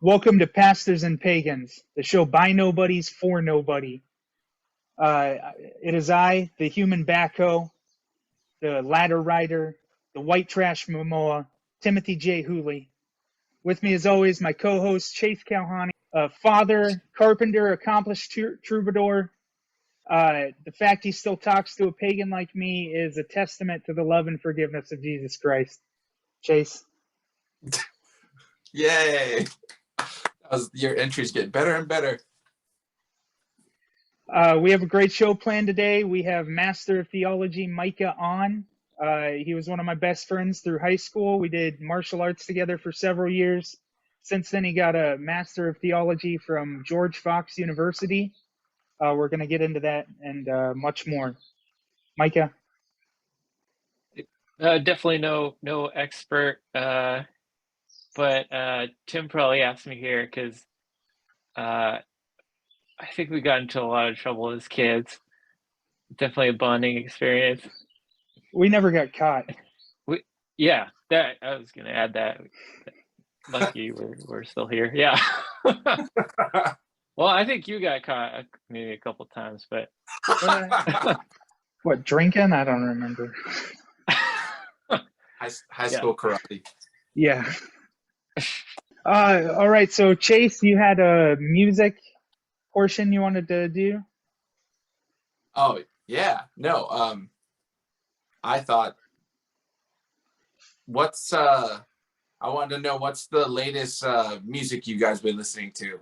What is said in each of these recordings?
Welcome to Pastors and Pagans, the show by nobodies for nobody. It is I, the human backhoe, the ladder rider, the white trash Momoa, Timothy J. Hooley. With me, as always, my co-host Chase Kauhane, father, carpenter, accomplished troubadour. The fact he still talks to a pagan like me is a testament to the love and forgiveness of Jesus Christ. Chase. Yay! Your entries get better and better. We have a great show planned today. We have Master of Theology Micah Ahn. He was one of my best friends through high school. We did martial arts together for several years. Since then, he got a Master of Theology from George Fox University. We're going to get into that and much more. Micah? Definitely no expert, but Tim probably asked me here because I think we got into a lot of trouble as kids. Definitely a bonding experience. We never got caught. Yeah, that I was gonna add that. Lucky we're still here. Yeah. Well, I think you got caught maybe a couple times, but what, drinking? I don't remember. High school karate. Yeah. All right. So Chase, you had a music portion you wanted to do? Oh yeah. No. I thought, I wanted to know what's the latest music you guys been listening to.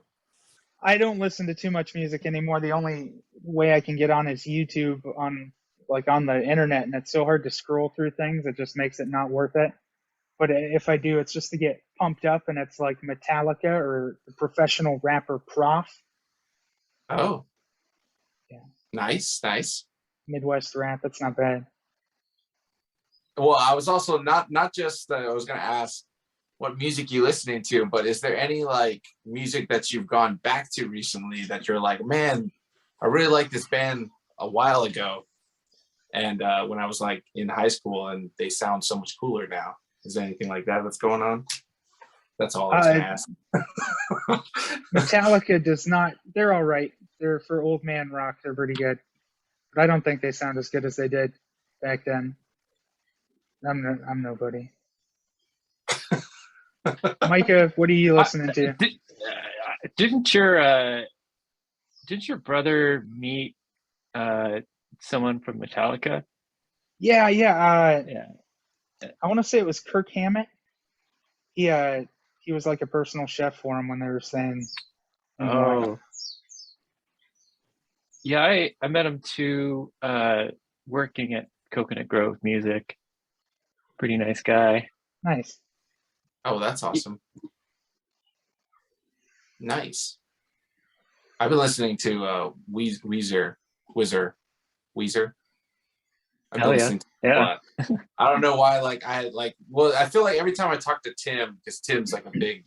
I don't listen to too much music anymore. The only way I can get on is YouTube on the internet, and it's so hard to scroll through things. It just makes it not worth it. But if I do, it's just to get pumped up, and it's like Metallica or the professional rapper Prof. Oh. Yeah. Nice. Midwest rap. That's not bad. Well, I was also not just I was going to ask what music you listening to, but is there any like music that you've gone back to recently that you're like, man, I really liked this band a while ago, and when I was like in high school, and they sound so much cooler now. Is there anything like that that's going on? That's all I was going to ask. Metallica does not. They're all right. They're for old man rock. They're pretty good, but I don't think they sound as good as they did back then. I'm nobody. Micah, what are you listening to? Didn't your brother meet someone from Metallica? Yeah. I want to say it was Kirk Hammett. He was like a personal chef for him when they were staying. Oh. Yeah, I met him too, working at Coconut Grove Music. Pretty nice guy. Nice. Oh, that's awesome. Nice. I've been listening to Weezer. I've been listening to a lot. I don't know why. I feel like every time I talk to Tim, because Tim's like a big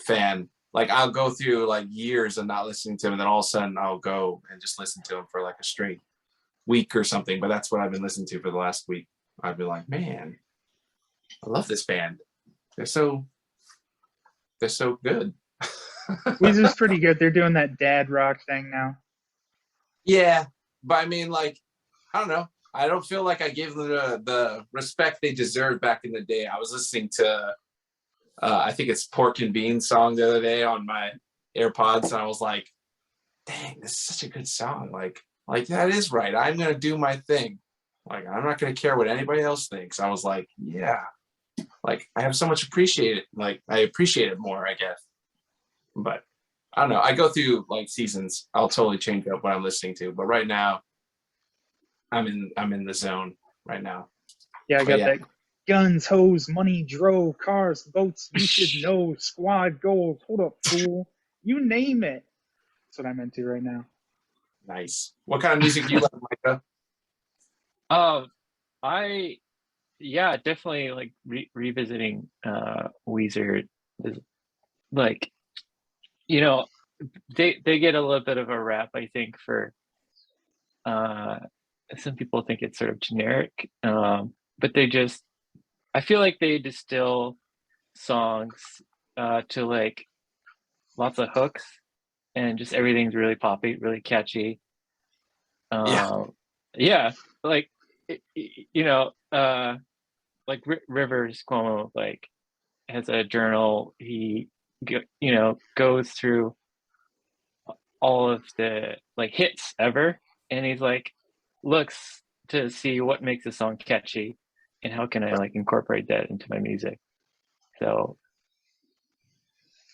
fan. Like I'll go through like years of not listening to him, and then all of a sudden I'll go and just listen to him for like a straight week or something. But that's what I've been listening to for the last week. I'd be like, man, I love this band. They're so good. Weezer's pretty good. They're doing that dad rock thing now. Yeah, but I mean, like, I don't know. I don't feel like I gave them the respect they deserved back in the day. I was listening to, I think it's Pork and Beans song the other day on my AirPods, and I was like, dang, this is such a good song. Like that is right. I'm going to do my thing. Like, I'm not going to care what anybody else thinks. I was like, yeah. Like, I have so much appreciate it. Like, I appreciate it more, I guess. But I don't know. I go through like seasons. I'll totally change up what I'm listening to. But right now, I'm in the zone right now. Yeah, I got that. Guns, hoes, money, dro, cars, boats. You should know. Squad goals. Hold up, fool. You name it. That's what I'm into right now. Nice. What kind of music do you like, Micah? Definitely like revisiting Weezer is like, you know, they get a little bit of a rap, I think, for some people think it's sort of generic, but I feel like they distill songs to like lots of hooks, and just everything's really poppy, really catchy. Yeah, like like Rivers Cuomo, like, has a journal. He goes through all of the like hits ever, and he's like looks to see what makes a song catchy and how can I like incorporate that into my music. So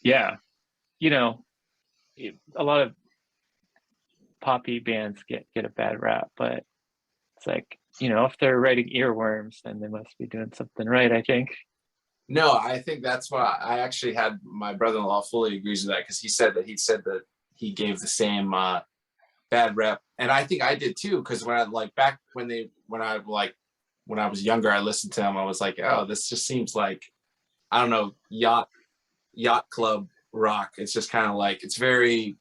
yeah, a lot of poppy bands get a bad rap, but it's like, if they're writing earworms, then they must be doing something right, I think. No, I think that's why I actually had my brother-in-law fully agrees with that, because he said that he gave the same bad rep, and I think I did too. Because when I was younger, I listened to him. I was like, oh, this just seems like, I don't know, yacht club rock. It's just kind of like, it's very,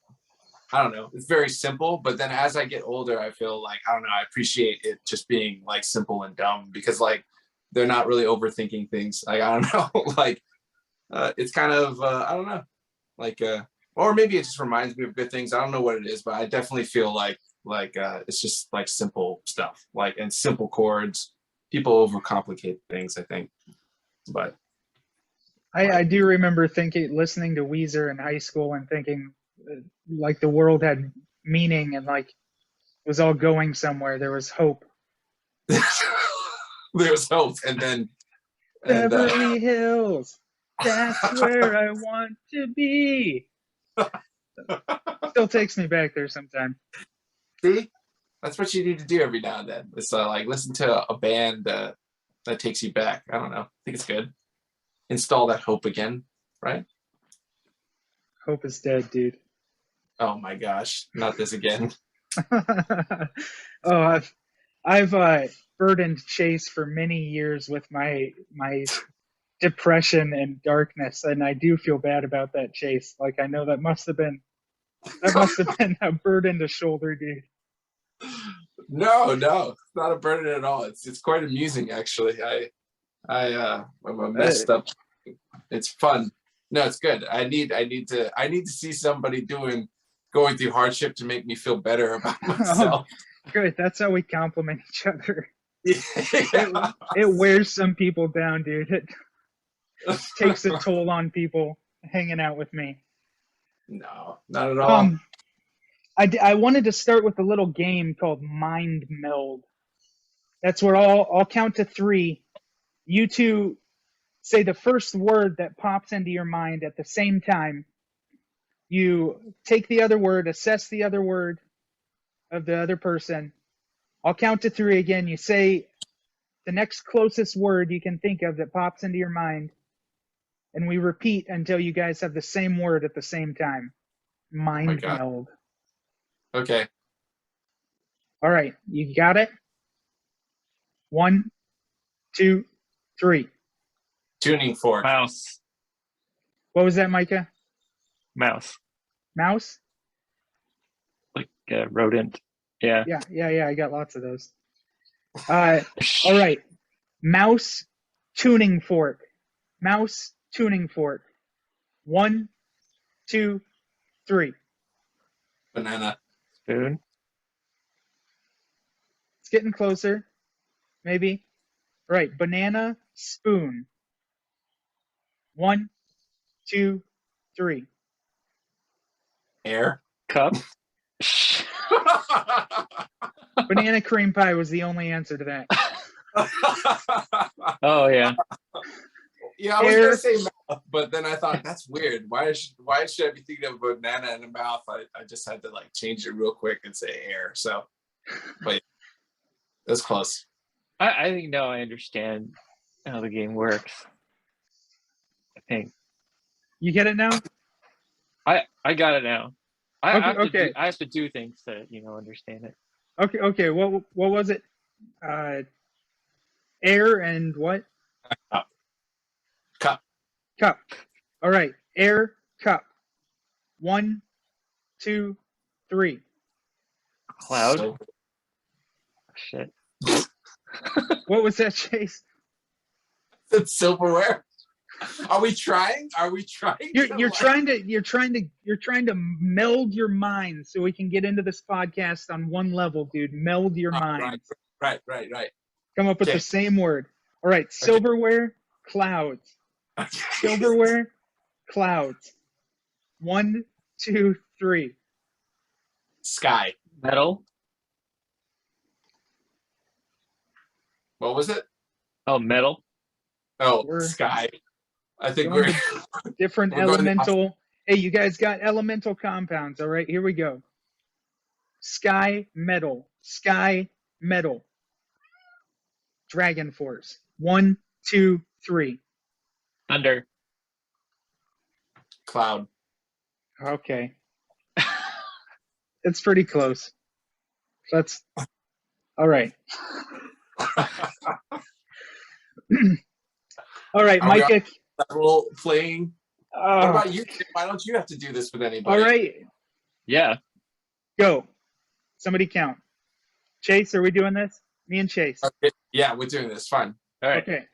I don't know, it's very simple. But then as I get older, I feel like, I don't know, I appreciate it just being like simple and dumb, because like they're not really overthinking things. Like, I don't know, like it's kind of I don't know, like or maybe it just reminds me of good things. I don't know what it is, but I definitely feel like it's just like simple stuff, like, and simple chords. People overcomplicate things, I think. But I do remember listening to Weezer in high school and thinking like the world had meaning and like it was all going somewhere. There was hope. there's hope, and then Beverly Hills, that's where I want to be. Still takes me back there sometimes. see, that's what you need to do every now and then. It's like listen to a band that takes you back. I don't know. I think it's good. Install that hope again, right? Hope is dead, dude. Oh my gosh, not this again. Oh, I've burdened Chase for many years with my depression and darkness, and I do feel bad about that, Chase. Like, I know that must have been a burden to shoulder, dude. No, it's not a burden at all. It's quite amusing, actually. I'm a messed up. It's fun. No, it's good. I need to see somebody going through hardship to make me feel better about myself. Oh, good. That's how we compliment each other. Yeah. It wears some people down, dude. It takes a toll on people hanging out with me. No, not at all. I wanted to start with a little game called Mind Meld. That's where I'll count to 3. You two say the first word that pops into your mind at the same time. You take the other word, assess the other word of the other person. I'll count to 3 again. You say the next closest word you can think of that pops into your mind. And we repeat until you guys have the same word at the same time. Mind meld. Okay. All right. You got it? 1, 2, 3. Tuning fork. Mouse. What was that, Micah? Mouse. Mouse? Like a rodent. Yeah. Yeah. I got lots of those. All right. Mouse tuning fork. Mouse tuning fork. 1, 2, 3. Banana. Spoon. It's getting closer. Maybe. All right. Banana spoon. 1, 2, 3. Air. Cup. Banana cream pie was the only answer to that. Oh yeah. Yeah, I was gonna say mouth, but then I thought that's weird. Why should I be thinking of a banana in a mouth? I just had to like change it real quick and say air. So, but that's close. I think now I understand how the game works. I think. You get it now? I got it now. I have to do things to understand it. Okay. What was it? Air and what? Cup. All right. Air, cup. 1, 2, 3. Cloud. Oh, shit. What was that, Chase? It's silverware. Are we trying? Are we trying? You're trying to meld your minds so we can get into this podcast on one level, dude. Meld your minds. Right. Come up with the same word. All right, silverware, clouds. Silverware, clouds. 1, 2, 3. Sky. Metal. What was it? Oh, metal. Oh, sky. I think we're different elemental. Hey, you guys got elemental compounds. All right, here we go. Sky, metal. Sky, metal. Dragon Force. 1, 2, 3. Thunder. Cloud. Okay. It's pretty close. That's all right. All right, Micah. Role playing. What about you? Why don't you have to do this with anybody? All right. Yeah. Go. Somebody count. Chase, are we doing this? Me and Chase. Okay. Yeah, we're doing this. Fine. All right. Okay.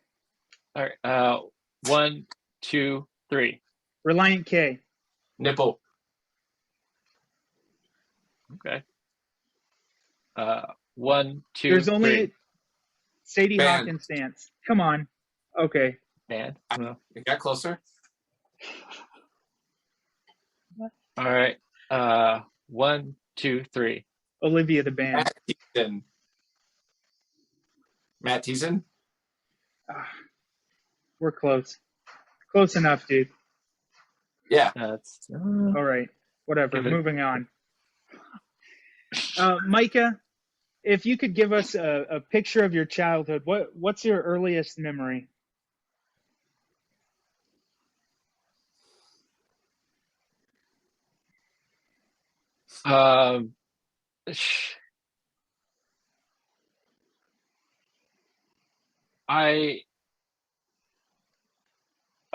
All right. 1, 2, 3. Reliant K. Nipple. Okay. 1, 2. There's only 3. Sadie Band. Hawkins dance. Come on. Okay. Man. It got closer. All right. 1, 2, 3. Olivia the band. Matt Thiessen. We're close. Close enough, dude. Yeah. That's All right. Whatever. Give it- Moving on. Micah, if you could give us a picture of your childhood, what's your earliest memory?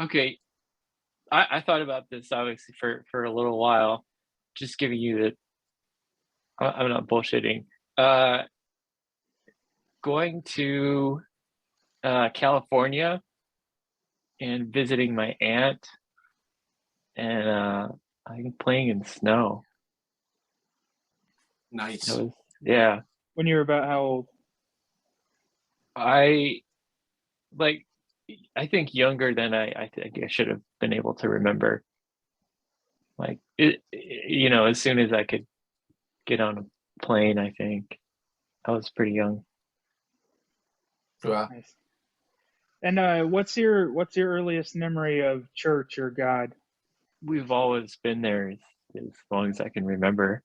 Okay. I thought about this obviously for a little while. Just giving you the. I'm not bullshitting. Going to California and visiting my aunt, and I think playing in snow. Nice. That was, yeah. When you were about how old? I think younger than I think I should have been able to remember. Like it, as soon as I could get on a plane, I think I was pretty young. Wow. Nice. And what's your earliest memory of church or God? We've always been there as long as I can remember.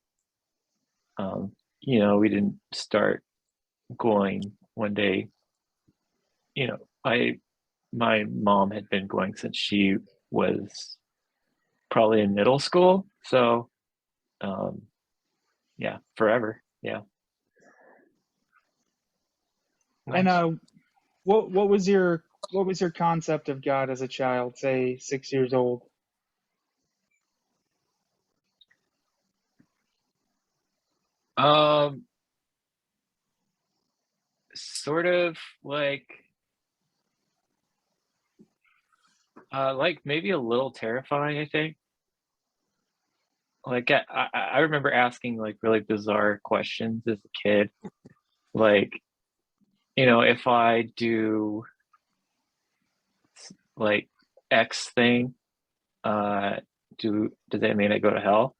We didn't start going one day. My mom had been going since she was probably in middle school. So, forever. Yeah. Nice. And what was your concept of God as a child, say 6 years old? Sort of like maybe a little terrifying, I think. Like I remember asking like really bizarre questions as a kid. Like, if I do like X thing, does that mean I go to hell?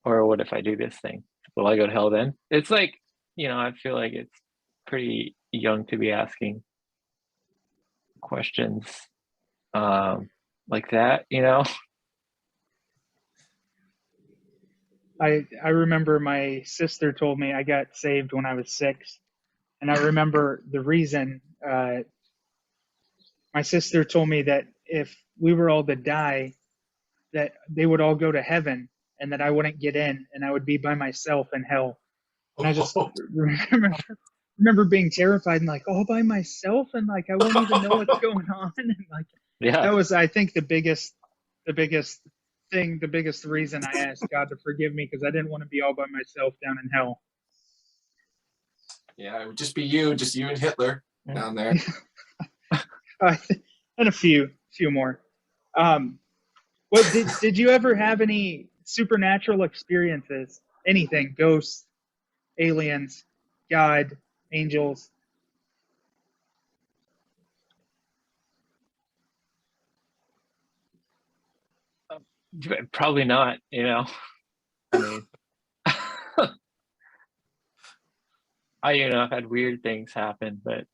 Or what if I do this thing? Will I go to hell then? It's like, I feel like it's pretty young to be asking questions like that, I remember my sister told me I got saved when I was 6, and I remember the reason. My sister told me that if we were all to die, that they would all go to heaven, and that I wouldn't get in, and I would be by myself in hell. And I just remember being terrified and like all by myself, and like I won't even know what's going on, and like that was, I think, the biggest reason I asked God to forgive me, because I didn't want to be all by myself down in hell. Yeah, it would just be you and Hitler down there. And a few few more. What did you ever have any supernatural experiences? Anything? Ghosts, aliens, God, angels? Probably not, I mean, I've had weird things happen, but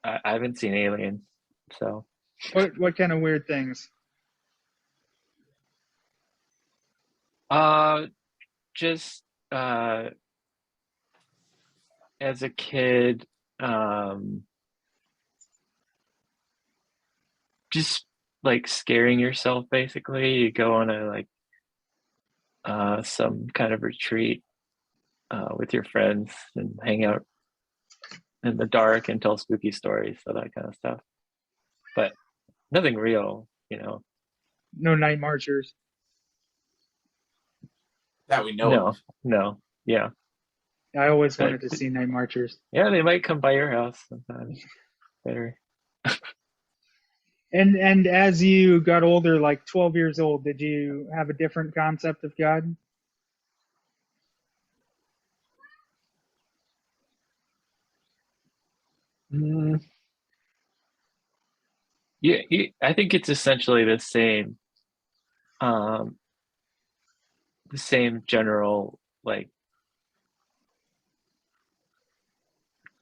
I haven't seen aliens. So, What kind of weird things? just as a kid, just like scaring yourself, basically. You go on a some kind of retreat with your friends and hang out in the dark and tell spooky stories, so that kind of stuff. But nothing real. No night marchers. That we know of. No, yeah. I always wanted to see night marchers. Yeah, they might come by your house sometimes. Better. And as you got older, like 12 years old, did you have a different concept of God? Yeah, I think it's essentially the same general, like,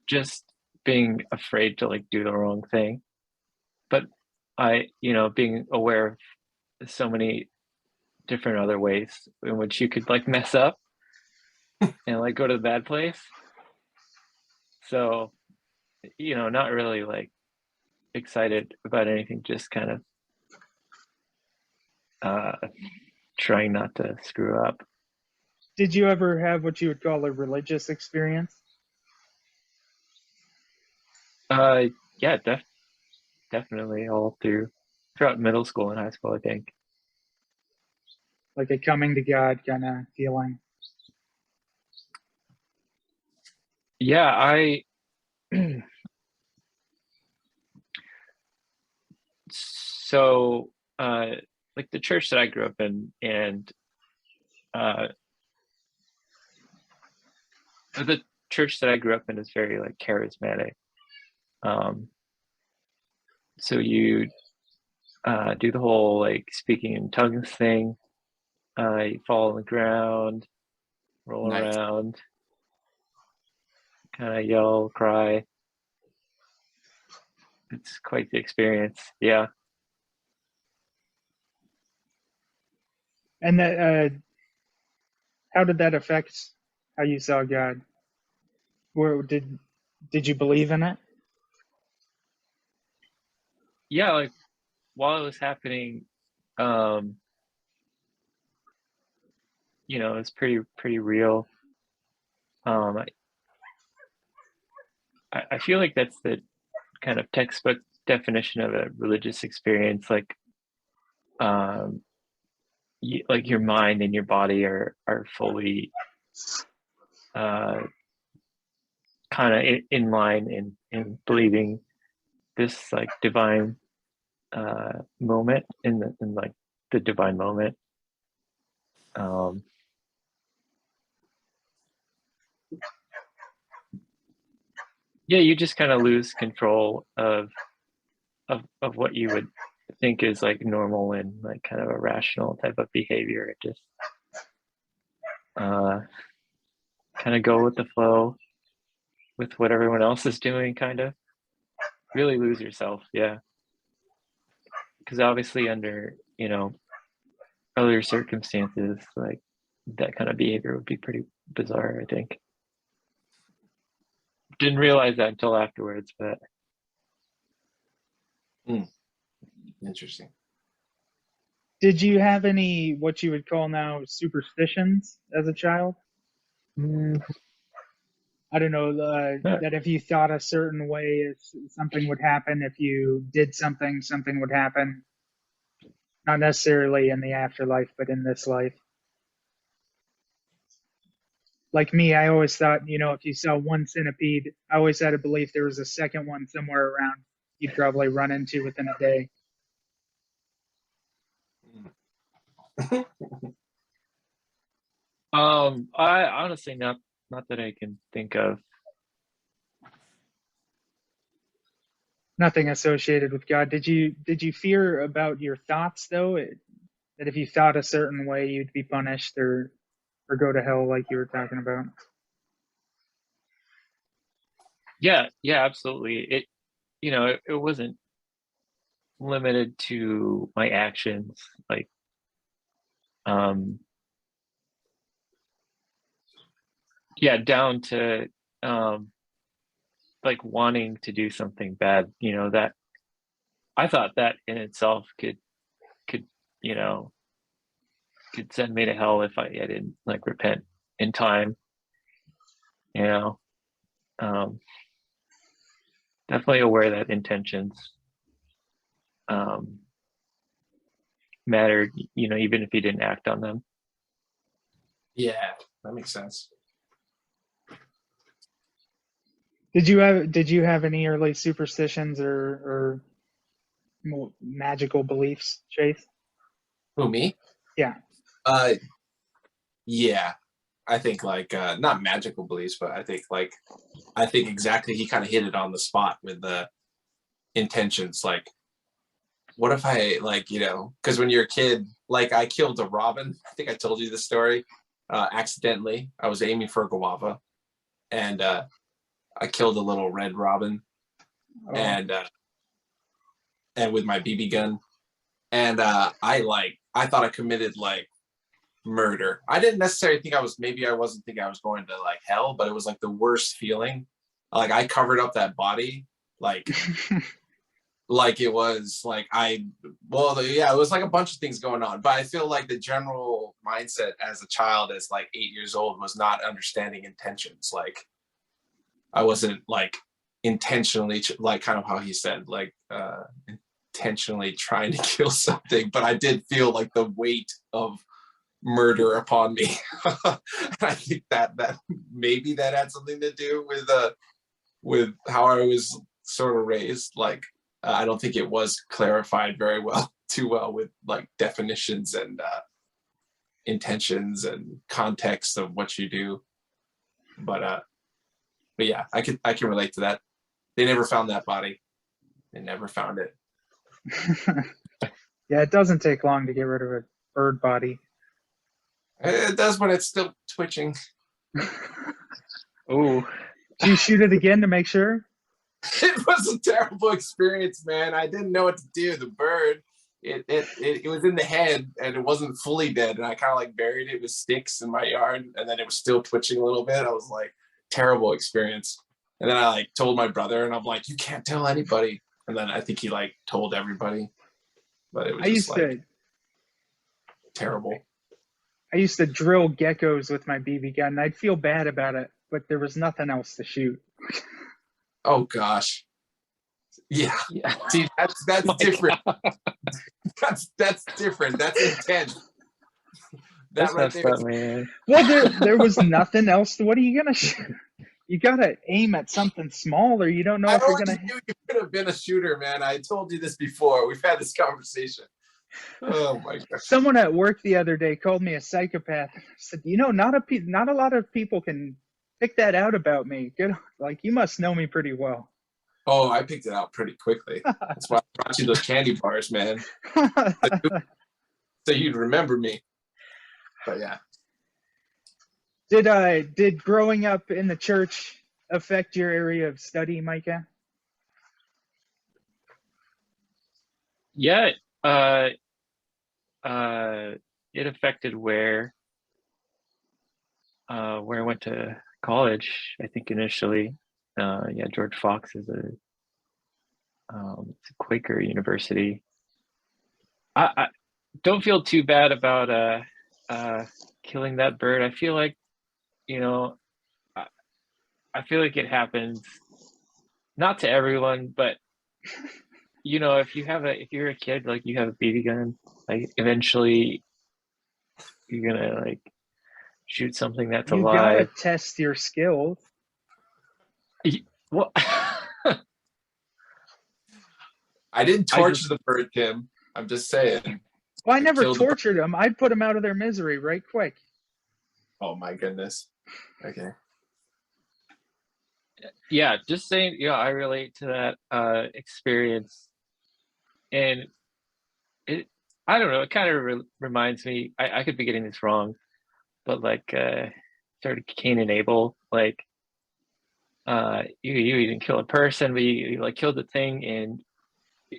just being afraid to like do the wrong thing. But being aware of so many different other ways in which you could like mess up and like go to the bad place. So, not really like excited about anything, just kind of trying not to screw up. Did you ever have what you would call a religious experience? Yeah, definitely all throughout middle school and high school, I think. Like a coming to God kind of feeling? Yeah, so like the church that I grew up in, and the church that I grew up in is very like charismatic. So you do the whole like speaking in tongues thing. You fall on the ground, roll Nice. around, kind of yell, cry. It's quite the experience. Yeah. And that, how did that affect how you saw God? Where did you believe in it? Yeah, like while it was happening, it's pretty real. I feel like that's the kind of textbook definition of a religious experience. Like, like your mind and your body are fully kind of in line in believing this like divine moment in like the divine moment. Yeah, you just kind of lose control of what you would think is like normal and like kind of a rational type of behavior. It just kind of go with the flow with what everyone else is doing, kind of really lose yourself. Yeah, because obviously under other circumstances, like that kind of behavior would be pretty bizarre, I think. Didn't realize that until afterwards, but Interesting. Did you have any what you would call now superstitions as a child? I don't know, that if you thought a certain way, something would happen. If you did something, something would happen. Not necessarily in the afterlife, but in this life. Like me, I always thought, if you saw one centipede, I always had a belief there was a second one somewhere around. you'd probably run into within a day. I honestly not that I can think of. Nothing associated with God. Did you fear about your thoughts though? That if you thought a certain way, you'd be punished or go to hell, like you were talking about? Yeah, absolutely. It wasn't limited to my actions, like down to like wanting to do something bad, that I thought that in itself could could send me to hell if I didn't like repent in time. Definitely aware that intentions mattered, even if you didn't act on them. Yeah, that makes sense. Did you have any early superstitions or magical beliefs, Chase? Who, me? Yeah. Yeah. I think like not magical beliefs, but I think exactly he kind of hit it on the spot with the intentions. Like, what if I because when you're a kid, like I killed a robin. I think I told you the story accidentally. I was aiming for a guava, and I killed a little red robin, and with my BB gun, and I thought I committed like murder. I didn't necessarily think I wasn't thinking I was going to like hell, but it was like the worst feeling. Like I covered up that body, like like it was like it was like a bunch of things going on. But I feel like the general mindset as a child, as like 8 years old, was not understanding intentions. Like I wasn't like intentionally, like kind of how he said, like intentionally trying to kill something, but I did feel like the weight of murder upon me. I think that maybe that had something to do with how I was sort of raised. Like I don't think it was clarified too well with like definitions and intentions and context of what you do. But yeah, I can relate to that. They never found that body. They never found it. Yeah, it doesn't take long to get rid of a bird body. It does when it's still twitching. Oh, Did you shoot it again to make sure? It was a terrible experience, man. I didn't know what to do. The bird, it was in the head and it wasn't fully dead. And I kind of like buried it with sticks in my yard, and then it was still twitching a little bit. I was like, terrible experience. And then I like told my brother, and I'm like, you can't tell anybody. And then I think he like told everybody, but it was terrible. I used to drill geckos with my BB gun, and I'd feel bad about it, but there was nothing else to shoot. Oh gosh. Yeah. See, that's different. That's different. That's intense. That's right there. Up, man. Well, there was nothing else. What are you gonna shoot? You gotta aim at something small, or you don't know if you're gonna. You could have been a shooter, man. I told you this before. We've had this conversation. Oh my god! Someone at work the other day called me a psychopath. I said, not a lot of people can pick that out about me. Good, like you must know me pretty well. Oh, I picked it out pretty quickly. That's why I brought you those candy bars, man. So you'd remember me. But yeah. Did growing up in the church affect your area of study, Micah? Yeah, it affected where I went to college. I think initially, George Fox is it's a Quaker university. I don't feel too bad about killing that bird. I feel like, I feel like it happens not to everyone, but if you're a kid, like you have a BB gun, like eventually you're gonna like shoot something that's alive. You gotta test your skills. Well, I didn't I torture just- the bird, Tim. I'm just saying. Well, I never killed the bird. tortured them. I'd put them out of their misery right quick. Oh my goodness. Okay. Yeah, just saying, I relate to that experience, and I don't know, it kind of reminds me, I could be getting this wrong, but like sort of Cain and Abel, like you didn't kill a person, but you like killed the thing, and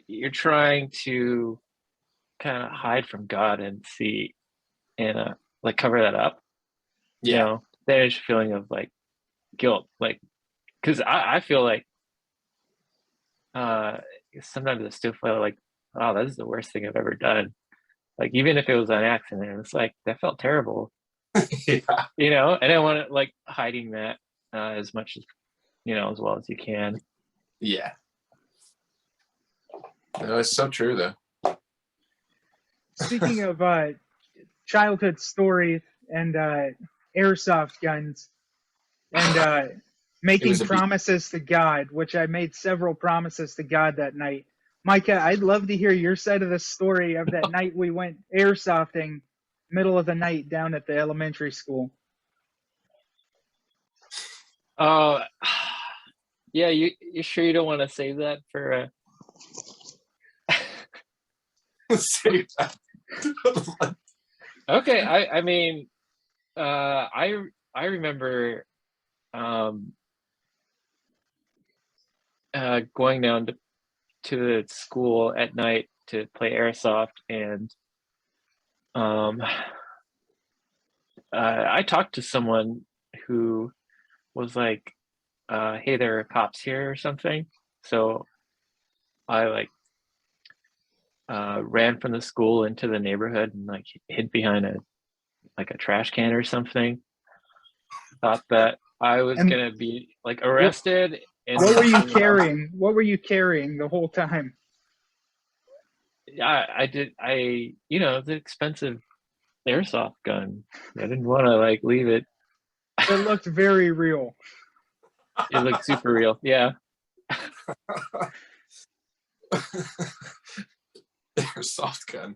you're trying to kind of hide from God and see and like cover that up. Yeah. There's a feeling of like guilt, like because I feel like sometimes I still feel like, oh, this is the worst thing I've ever done. Like even if it was an accident, it's like that felt terrible. Yeah. And I want to like hiding that as much as as well as you can. Yeah. No, it's so true though. Speaking of childhood stories and airsoft guns and making promises to God, which I made several promises to God that night. Micah, I'd love to hear your side of the story of that night we went airsofting, middle of the night down at the elementary school. Yeah, you sure you don't want to save that for Save that. Okay, I mean I remember going down to the school at night to play airsoft, and I talked to someone who was like, hey, there are cops here or something. So I like ran from the school into the neighborhood and like hid behind a trash can or something. Thought that I was gonna be like arrested. What were you carrying? What were you carrying the whole time? I did. It's an expensive airsoft gun. I didn't want to like leave it. It looked very real. It looked super real. Yeah. Airsoft gun.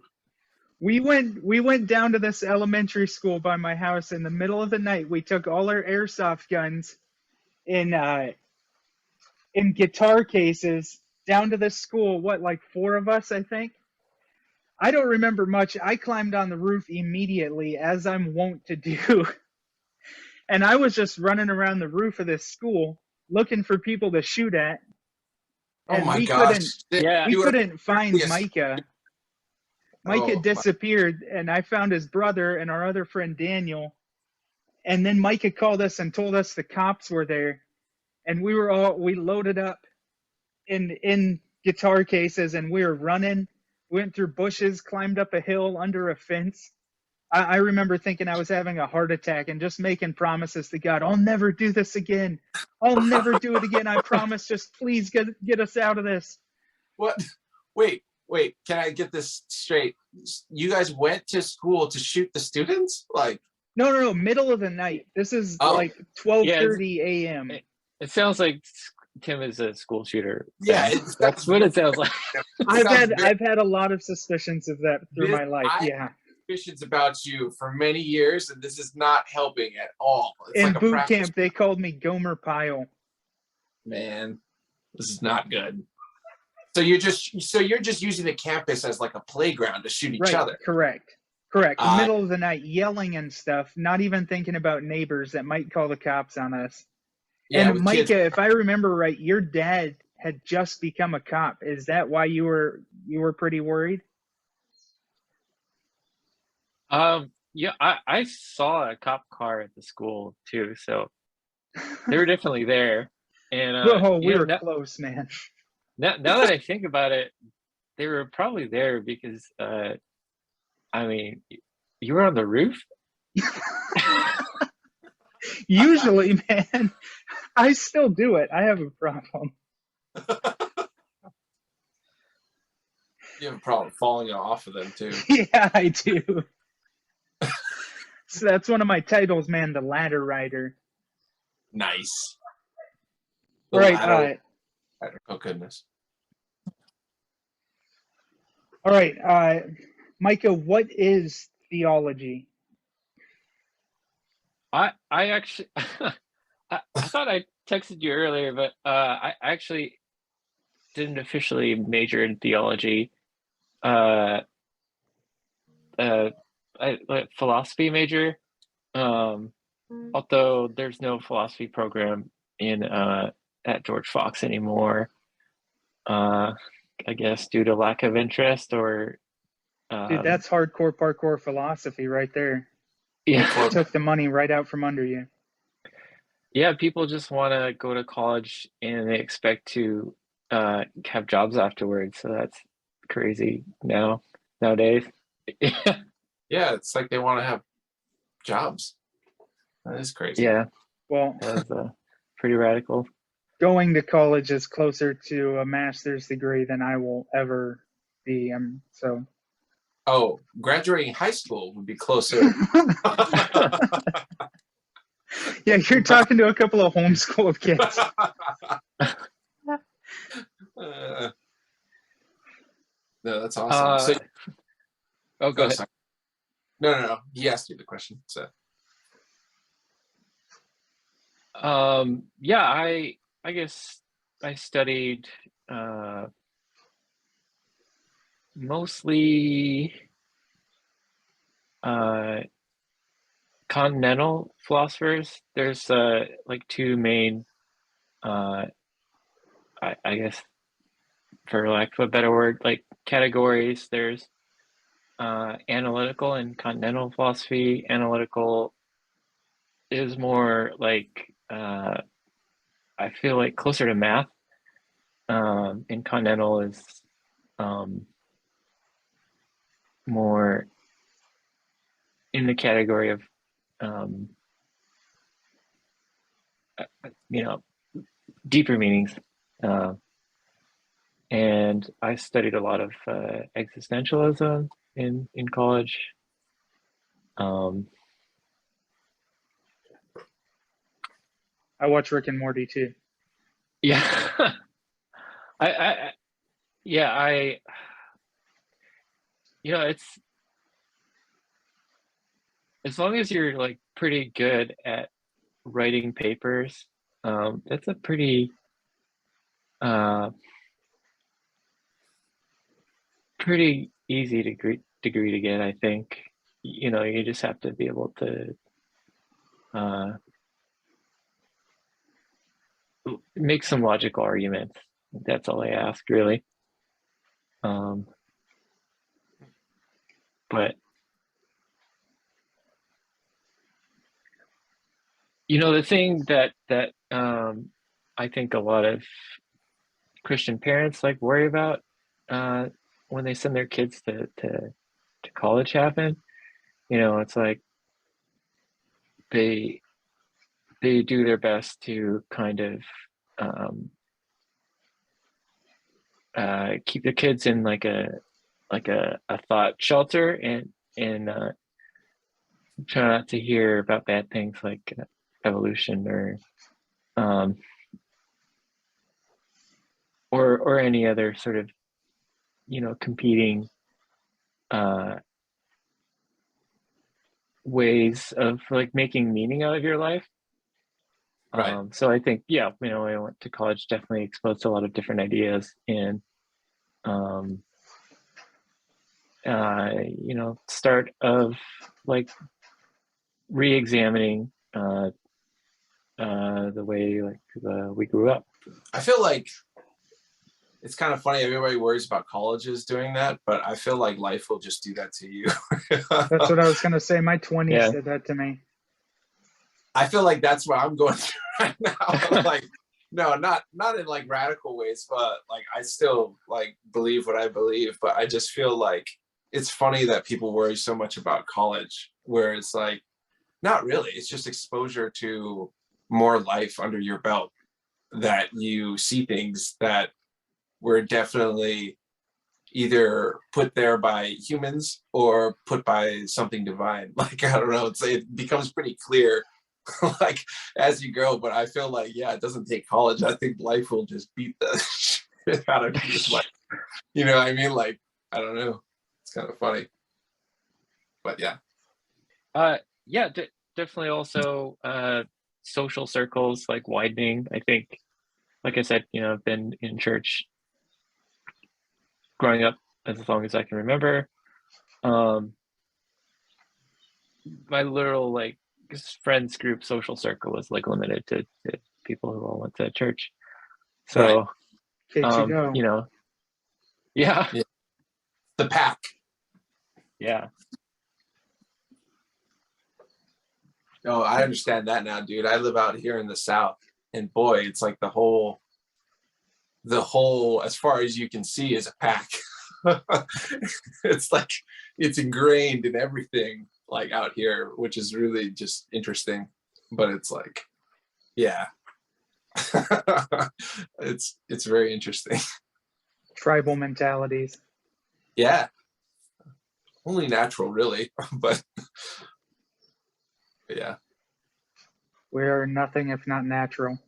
We went down to this elementary school by my house in the middle of the night. We took all our airsoft guns in guitar cases down to this school. What, like 4 of us, I think? I don't remember much. I climbed on the roof immediately, as I'm wont to do. And I was just running around the roof of this school looking for people to shoot at. Oh And my we gosh. couldn't find Micah. Micah disappeared, and I found his brother and our other friend Daniel. And then Micah called us and told us the cops were there. And we loaded up in guitar cases, and we were running. Went through bushes, climbed up a hill under a fence. I remember thinking I was having a heart attack and just making promises to God. I'll never do this again. I'll never do it again. I promise. Just please get us out of this. What? Wait. Can I get this straight? You guys went to school to shoot the students? Like? No. Middle of the night. This is like 12:30 a.m. It sounds like Tim is a school shooter. Yeah, that's what it sounds like. I've had a lot of suspicions of that through my life. Yeah. Suspicions about you for many years, and this is not helping at all. It's in like boot camp, they called me Gomer Pyle. Man, this is not good. So you're just using the campus as like a playground to shoot each other. Correct. Middle of the night, yelling and stuff. Not even thinking about neighbors that might call the cops on us. Yeah, and Micah, kids. If I remember right, your dad had just become a cop. Is that why you were pretty worried? Yeah, I saw a cop car at the school too, so they were definitely there. And we were close, man. Now that I think about it, they were probably there because I mean, you were on the roof. Usually, man, I still do it. I have a problem. You have a problem falling off of them too. Yeah, I do. So that's one of my titles, man, the ladder rider. Nice. All right. Ladder. Oh, goodness. All right. All right, Micah, what is theology? I actually I thought I texted you earlier, but I actually didn't officially major in theology. Like philosophy major. Although there's no philosophy program in at George Fox anymore. I guess due to lack of interest or Dude, that's hardcore parkour philosophy right there. yeah. Took the money right out from under you. Yeah, people just want to go to college and they expect to have jobs afterwards. So that's crazy nowadays. Yeah, it's like they want to have jobs. That is crazy. Yeah, Well, that's pretty radical. going to college is closer to a master's degree than I will ever be. So. Oh, graduating high school would be closer. Yeah, you're talking to a couple of homeschooled kids. No, that's awesome. Oh, go ahead. Sorry. No. He asked you the question. So. Yeah, I guess I studied mostly continental philosophers. There's like two main I guess for lack of a better word, like categories. There's analytical and continental philosophy. Analytical is more like I feel like closer to math. And continental is more in the category of deeper meanings. And I studied a lot of existentialism in college. I watch Rick and Morty too. Yeah. I it's as long as you're like pretty good at writing papers, that's a pretty pretty easy degree to get, I think. You just have to be able to make some logical arguments. That's all I ask, really. But the thing that I think a lot of Christian parents like worry about when they send their kids to college happen, it's like they do their best to kind of keep the kids in like a thought shelter and try not to hear about bad things like evolution or any other sort of competing ways of like making meaning out of your life. Right. So I think, I went to college, definitely exposed to a lot of different ideas and start of like re-examining the way like we grew up. I feel like it's kind of funny. Everybody worries about colleges doing that, but I feel like life will just do that to you. That's what I was going to say. My 20s said that to me. I feel like that's what I'm going through right now. Like, no, not in like radical ways, but like I still like believe what I believe. But I just feel like it's funny that people worry so much about college, where it's like, not really. It's just exposure to more life under your belt, that you see things that were definitely either put there by humans or put by something divine. Like, I don't know, it becomes pretty clear like as you go. But I feel like, it doesn't take college. I think life will just beat the shit out of you. Like, you know what I mean? Like, I don't know. kind of funny. But yeah. Yeah, definitely also social circles like widening. I think, like I said, I've been in church growing up as long as I can remember. My literal like friends group social circle was like limited to people who all went to church. So, Kids you go. Yeah. The pack. Yeah. Oh, I understand that now, dude. I live out here in the South, and boy, it's like the whole, as far as you can see, is a pack. It's like, it's ingrained in everything, like out here, which is really just interesting. But it's like, yeah, it's very interesting. Tribal mentalities. Yeah, only natural, really, but yeah. We are nothing if not natural.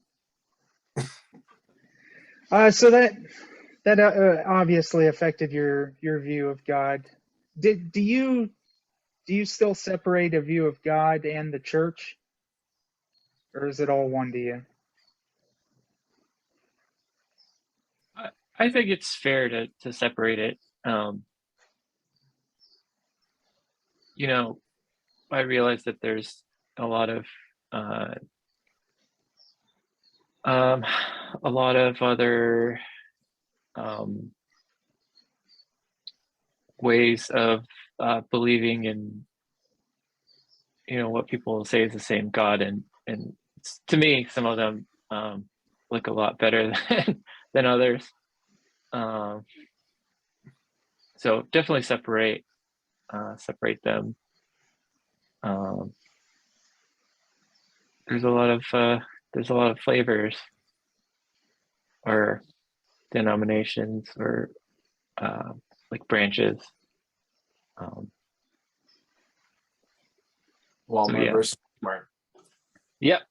So that obviously affected your view of God. Do you still separate a view of God and the church, or is it all one to you? I think it's fair to separate it. I realize that there's a lot of other ways of believing in what people say is the same God, and to me some of them look a lot better than others. So definitely separate them. There's a lot of flavors or denominations or like branches. Walmart yeah. versus Walmart. Yep.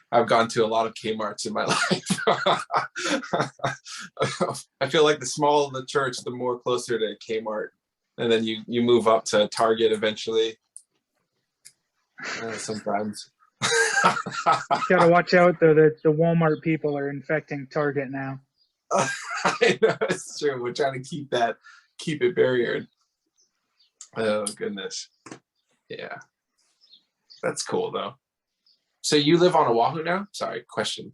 I've gone to a lot of Kmarts in my life. I feel like the smaller the church, the more closer to Kmart, and then you move up to Target eventually. Sometimes. Gotta watch out though. The Walmart people are infecting Target now. I know, it's true. We're trying to keep it barriered. Oh goodness. Yeah. That's cool though. So you live on Oahu now? Sorry, question.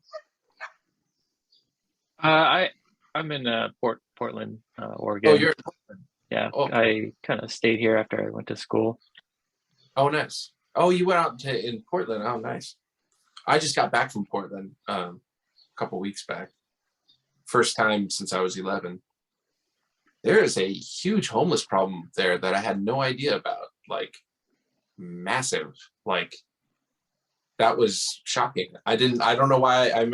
I'm in Portland, Oregon. Oh, you're in Portland. Yeah. Oh. I kind of stayed here after I went to school. Oh, nice. Oh, you went out in Portland. Oh, nice. I just got back from Portland a couple weeks back. First time since I was 11. There is a huge homeless problem there that I had no idea about. Like, massive. Like, that was shocking. I don't know why I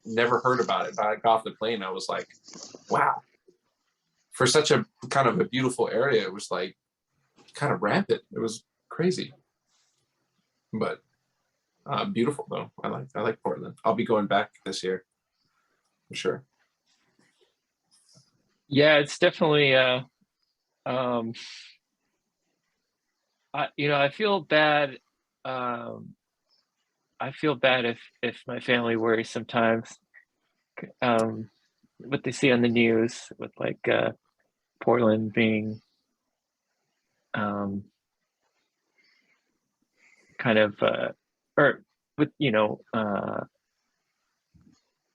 never heard about it, but I got off the plane. I was like, wow. For such a kind of a beautiful area, it was like kind of rampant. It was crazy. But beautiful though. I like Portland. I'll be going back this year for sure. Yeah, it's definitely I feel bad. I feel bad if my family worries sometimes. What they see on the news with like Portland being kind of or with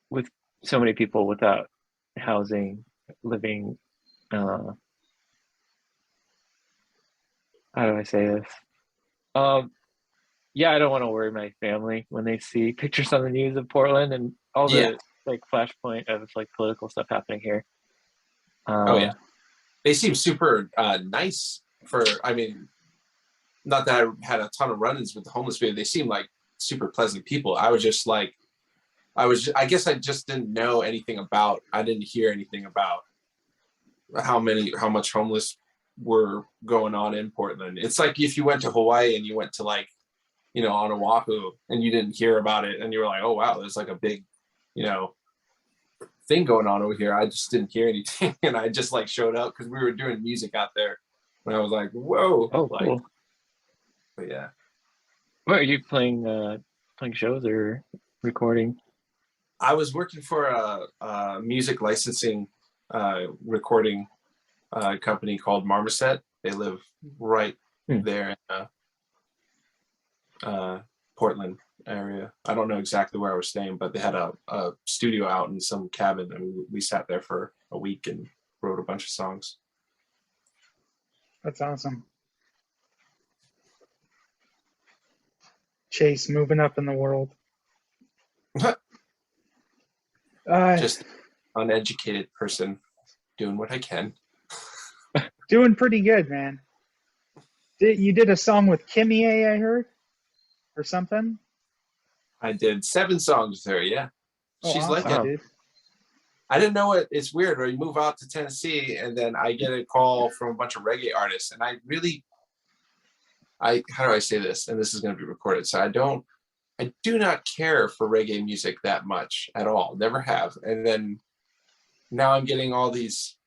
with so many people without housing, living how do I say this? Yeah, I don't want to worry my family when they see pictures on the news of Portland and all the like flashpoint of like political stuff happening here. Oh yeah, they seem super nice. I mean, not that I had a ton of run-ins with the homeless people. They seem like super pleasant people. I guess I just didn't know anything about. I didn't hear anything about how much homeless were going on in Portland. It's like if you went to Hawaii and you went to like, on Oahu and you didn't hear about it and you were like, oh wow, there's like a big, thing going on over here. I just didn't hear anything, and I just like showed up because we were doing music out there. And I was like, whoa. Oh, like, cool. But yeah. What are you playing shows or recording? I was working for a music licensing recording company called Marmoset. They live right there in Portland area. I don't know exactly where I was staying, but they had a studio out in some cabin, and we sat there for a week and wrote a bunch of songs. That's awesome. Chase, moving up in the world. Just uneducated person doing what I can. Doing pretty good, man. You did a song with Kimmy, I heard, or something? I did 7 songs with her, yeah. Oh, She's awesome, like it. dude. I didn't know it. It's weird, where you move out to Tennessee and then I get a call from a bunch of reggae artists, and how do I say this? And this is going to be recorded. So I do not care for reggae music that much at all. Never have. And then now I'm getting all these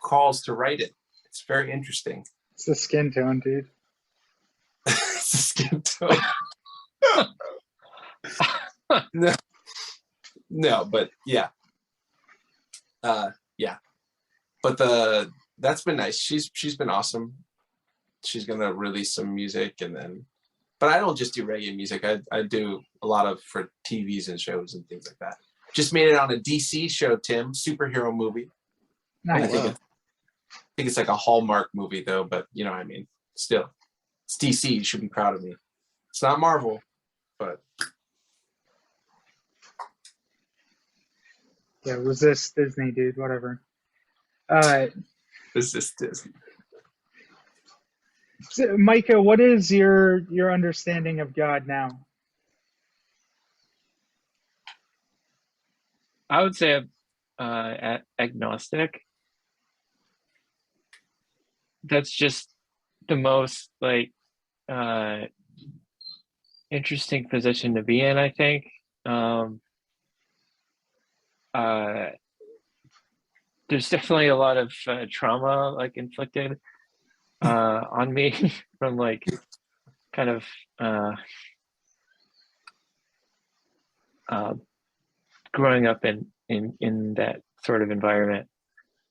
calls to write it. It's very interesting. It's the skin tone, dude. It's the skin tone. No, but yeah. Yeah. But that's been nice. She's been awesome. She's gonna release some music, but I don't just do reggae music. I do a lot of for TVs and shows and things like that. Just made it on a DC show, Tim, superhero movie. Nice. I think it's like a Hallmark movie though, but you know what I mean. Still, it's DC. You should be proud of me. It's not Marvel, but Yeah, resist Disney, dude. Whatever. resist Disney. So, Micah, what is your understanding of God now? I would say agnostic. That's just the most like interesting position to be in, I think. There's definitely a lot of trauma like inflicted on me from like kind of growing up in that sort of environment,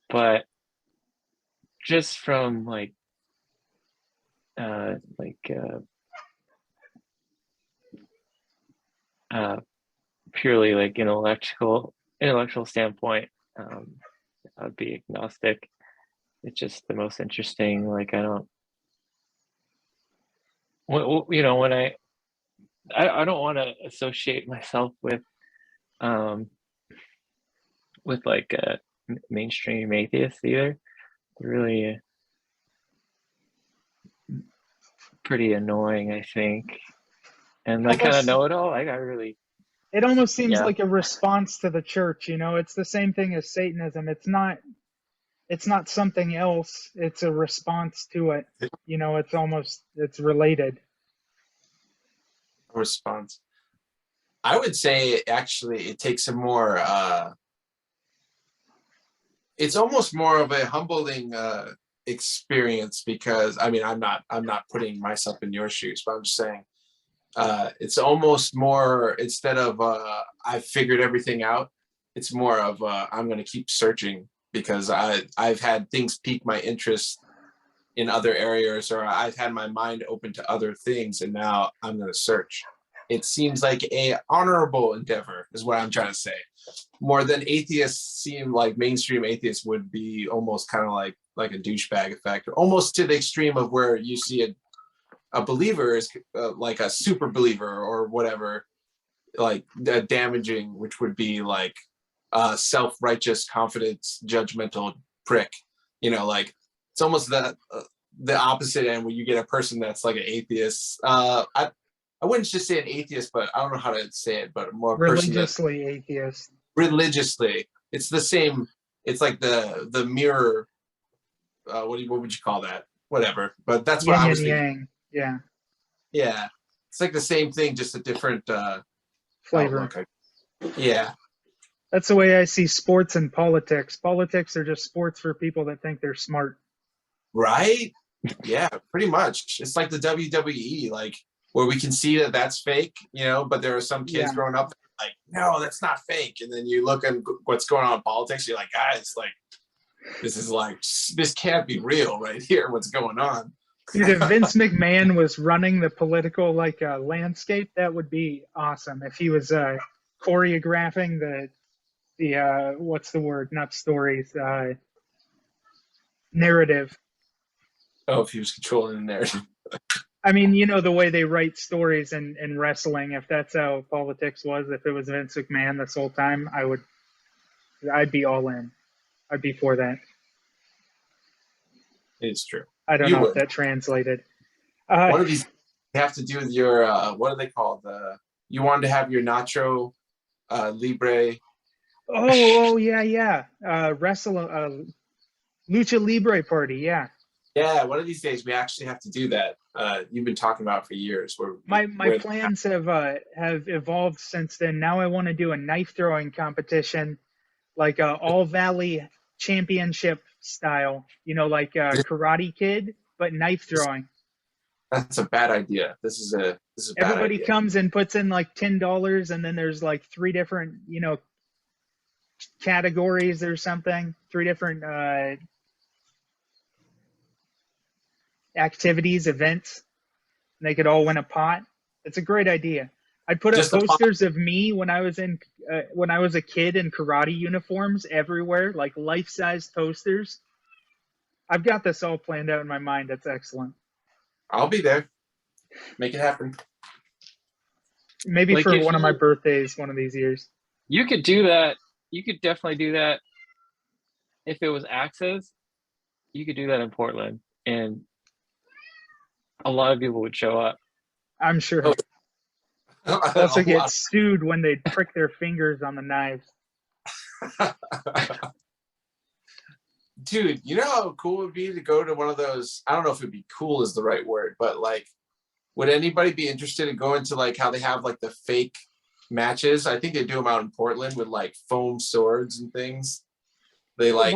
but just from purely like intellectual standpoint, I'd be agnostic. It's just the most interesting. Like I don't, you know, when I don't want to associate myself with like mainstream atheists either. They're really pretty annoying, I think, and I kind of know it all. I really. It almost seems like a response to the church, you know. It's the same thing as Satanism. It's not something else. It's a response to it. You know, it's related. A response. I would say actually it takes a more it's almost more of a humbling experience, because I mean I'm not putting myself in your shoes, but I'm just saying it's almost more, instead of I've figured everything out, it's more of I'm going to keep searching, because I've had things pique my interest in other areas, or I've had my mind open to other things, and now I'm going to search. It seems like a honorable endeavor is what I'm trying to say, more than atheists seem like. Mainstream atheists would be almost kind of like a douchebag effect, almost to the extreme of where you see a believer is like a super believer or whatever, like damaging, which would be like a self-righteous, confident, judgmental prick. You know, like it's almost the opposite end, where you get a person that's like an atheist. I wouldn't just say an atheist, but I don't know how to say it, but more religiously atheist. Religiously, it's the same. It's like the mirror. What would you call that? Whatever. But that's what I was thinking. Yang. Yeah. Yeah, it's like the same thing, just a different flavor. Outlook. Yeah, That's the way I see sports and politics. Politics are just sports for people that think they're smart. Right? Yeah, pretty much. It's like the WWE, like where we can see that that's fake, you know, but there are some kids Yeah. growing up like, no, that's not fake. And then you look at what's going on in politics, you're like, guys, like, this can't be real right here. What's going on? Dude, if Vince McMahon was running the political landscape, that would be awesome. If he was choreographing the what's the word? Not stories, narrative. Oh, if he was controlling the narrative. I mean, you know the way they write stories in wrestling. If that's how politics was, if it was Vince McMahon this whole time, I'd be all in. I'd be for that. It's true. I don't You know would. if that translated. One of these have to do with your what are they called? You wanted to have your Nacho Libre. Oh yeah. Lucha Libre party, yeah. Yeah, one of these days we actually have to do that. You've been talking about for years. My plans have evolved since then. Now I want to do a knife throwing competition, like All Valley Championship style. You know, like Karate Kid, but knife throwing. That's a bad idea. This is a bad Everybody idea. comes and puts in like $10, and then there's like 3 different categories or something. 3 different activities, events. And they could all win a pot. It's a great idea. I'd put up posters of me when I was a kid in karate uniforms everywhere, like life-size posters. I've got this all planned out in my mind. That's excellent. I'll be there. Make it happen. Maybe Like for one of my birthdays one of these years. You could do that. You could definitely do that if it was Axis. You could do that in Portland, and a lot of people would show up. I'm sure. Also get sued when they prick their fingers on the knives. Dude, you know how cool it would be to go to one of those? I don't know if it'd be cool is the right word, but like, would anybody be interested in going to like how they have like the fake matches? I think they do them out in Portland with like foam swords and things. They like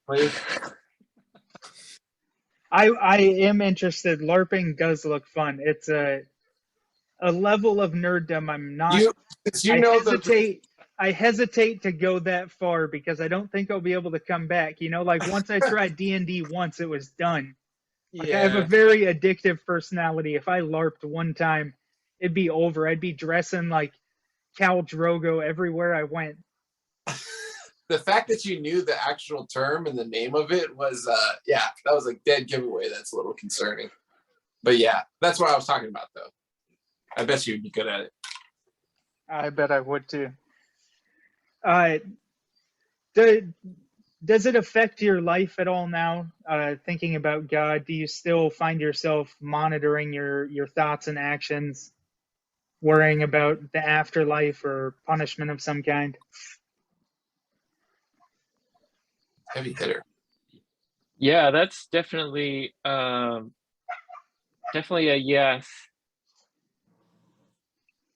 play. I am interested. LARPing does look fun. It's a level of nerddom I'm not. I hesitate to go that far because I don't think I'll be able to come back. You know, like once I tried D&D once, it was done. Like, I have a very addictive personality. If I LARPed one time, it'd be over. I'd be dressing like Khal Drogo everywhere I went. The fact that you knew the actual term and the name of it was, that was a dead giveaway. That's a little concerning. But yeah, that's what I was talking about, though. I bet you'd be good at it. I bet I would, too. Does it affect your life at all now, thinking about God? Do you still find yourself monitoring your thoughts and actions, worrying about the afterlife or punishment of some kind? Heavy hitter. Yeah, that's definitely a yes.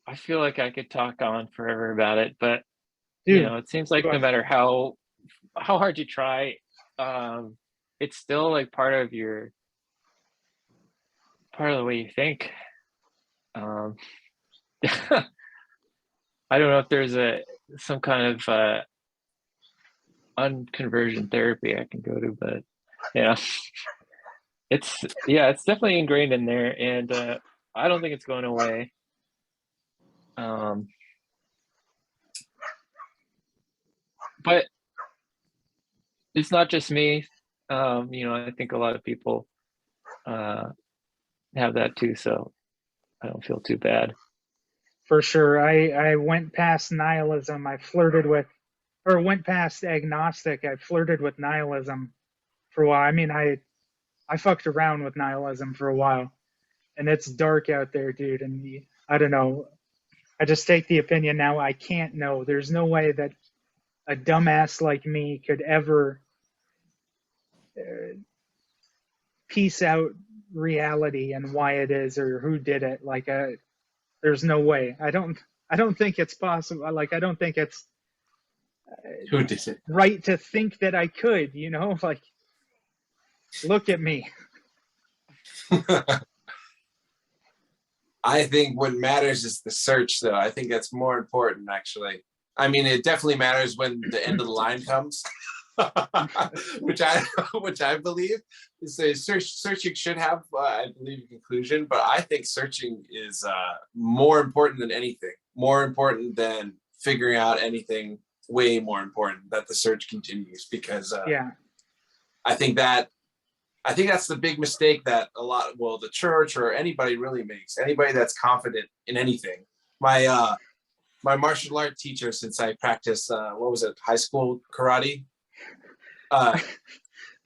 I feel like I could talk on forever about it, but Dude, it seems like no matter how hard you try, it's still like part of the way you think. I don't know if there's some kind of unconversion therapy I can go to, but it's definitely ingrained in there, and I don't think it's going away. But it's not just me. I think a lot of people have that too, so I don't feel too bad. For sure. I went past nihilism. Went past agnostic. I flirted with nihilism for a while. I mean, I fucked around with nihilism for a while, and it's dark out there, dude. And I don't know. I just take the opinion now. I can't know. There's no way that a dumbass like me could ever piece out reality and why it is or who did it. Like, there's no way. I don't think it's possible. Like, I don't think it's Who did it? right to think that I could, you know, like, look at me. I think what matters is the search, though. I think that's more important, actually. I mean, it definitely matters when the end of the line comes, which I believe. So searching should have, I believe, a conclusion. But I think searching is more important than anything. More important than figuring out anything. Way more important that the search continues, because Yeah. I think that's the big mistake that the church or anybody really makes. Anybody that's confident in anything. My martial art teacher, since I practiced, high school karate.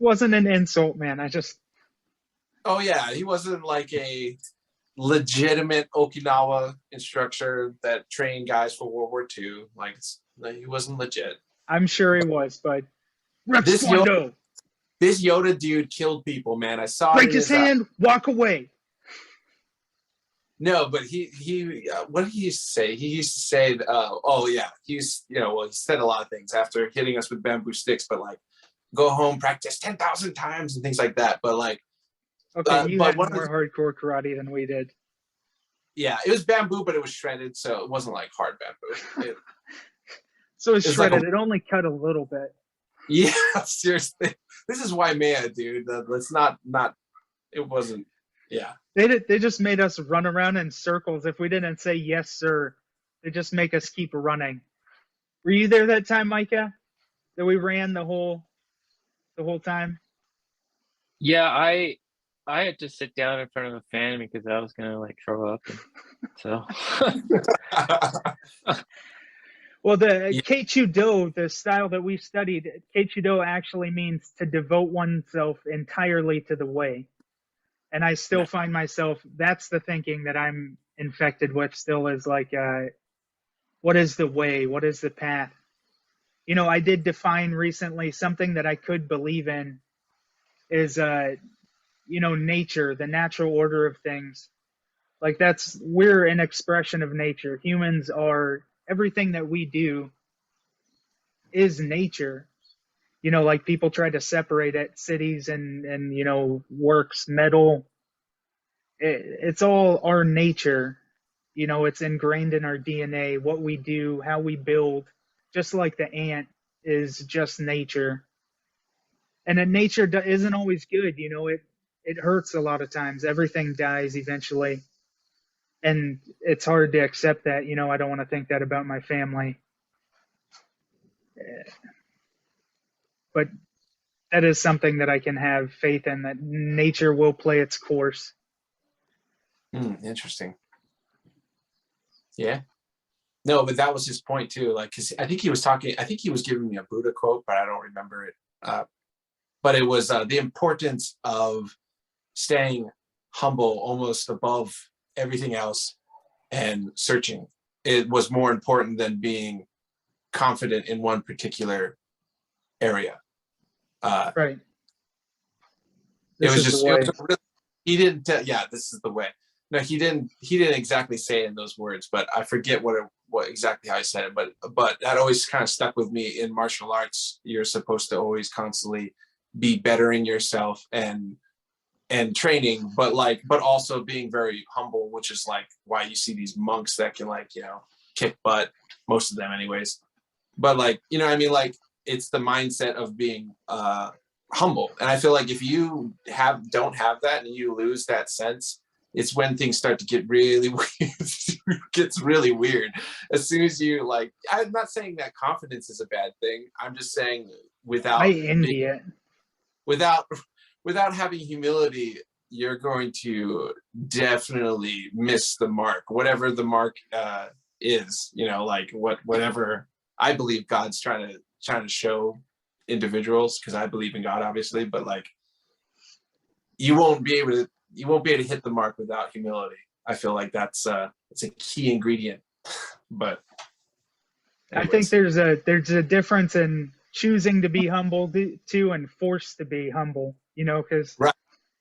Wasn't an insult, man. Oh yeah, he wasn't like a legitimate Okinawa instructor that trained guys for World War II. Like, he wasn't legit. I'm sure he was, but This Repsquando. This Yoda dude killed people, man. I saw Break it. his hand, walk away. No, but he what did he used to say? He used to say, he said a lot of things after hitting us with bamboo sticks, but like, go home, practice 10,000 times and things like that. But like, okay, you had more hardcore karate than we did. Yeah, it was bamboo, but it was shredded, so it wasn't like hard bamboo. So it's shredded. It only cut a little bit. Yeah, seriously. This is why, man, dude. Let's not. It wasn't. Yeah. They just made us run around in circles. If we didn't say yes, sir, they just make us keep running. Were you there that time, Micah? That we ran the whole time? Yeah, I had to sit down in front of a fan because I was gonna like throw up. So. Well, the Keichudo, the style that we studied, Keichudo actually means to devote oneself entirely to the way. And I still find myself, that's the thinking that I'm infected with still, is like, what is the way? What is the path? You know, I did define recently something that I could believe in is, nature, the natural order of things. Like, we're an expression of nature. Humans are, everything that we do is nature. You know, like people try to separate it, cities and works, metal. It's all our nature. You know, it's ingrained in our DNA, what we do, how we build. Just like the ant is just nature. And then nature isn't always good. You know, it hurts a lot of times. Everything dies eventually. And it's hard to accept that. You know, I don't want to think that about my family. But that is something that I can have faith in, that nature will play its course. Interesting. Yeah. No, but that was his point too. Like, cause I think he was giving me a Buddha quote, but I don't remember it. But it was the importance of staying humble, almost above everything else, and searching. It was more important than being confident in one particular area. Right. This is the way. No, he didn't exactly say it in those words, but I forget what exactly how he said it. But that always kind of stuck with me. In martial arts, you're supposed to always constantly be bettering yourself and training, but also being very humble, which is like why you see these monks that can kick butt, most of them anyways. But it's the mindset of being humble. And I feel like if you don't have that and you lose that sense, it's when things start to get really weird. It gets really weird. As soon as you I'm not saying that confidence is a bad thing. I'm just saying I envy it. Without having humility, you're going to definitely miss the mark, whatever the mark is. Whatever I believe God's trying to show individuals, because I believe in God, obviously, but you won't be able to hit the mark without humility. I feel like it's a key ingredient. But anyways. I think there's a difference in choosing to be humble too and forced to be humble, because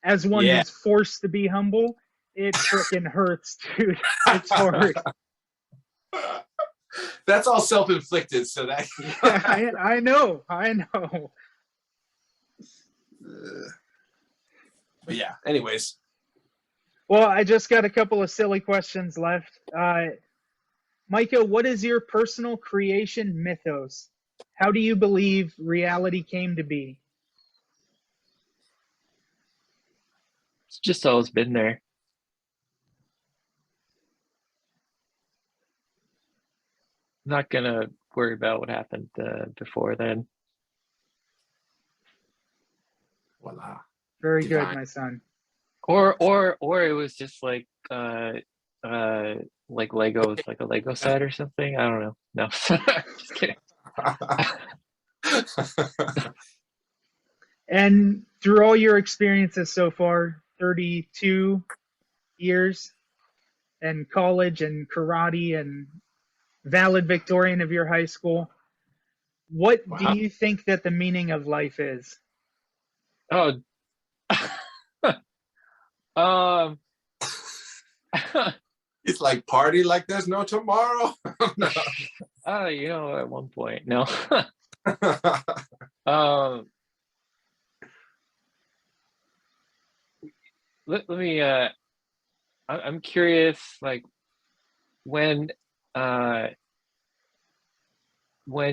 as one who's forced to be humble, it freaking hurts, dude. It's hard. That's all self-inflicted, so that I know. But yeah, anyways. Well, I just got a couple of silly questions left. Micah, what is your personal creation mythos? How do you believe reality came to be? It's just always been there. I'm not gonna worry about what happened before then. Voila. Very Divine. good, my son. Or it was just like Lego was like a Lego set or something. I don't know. No, just kidding. And through all your experiences so far, 32 years and college and karate and valedictorian of your high school, what Wow. do you think that the meaning of life is? Oh, um, It's like party like there's no tomorrow. No. you know, at one point, no. Let me. I'm curious, like when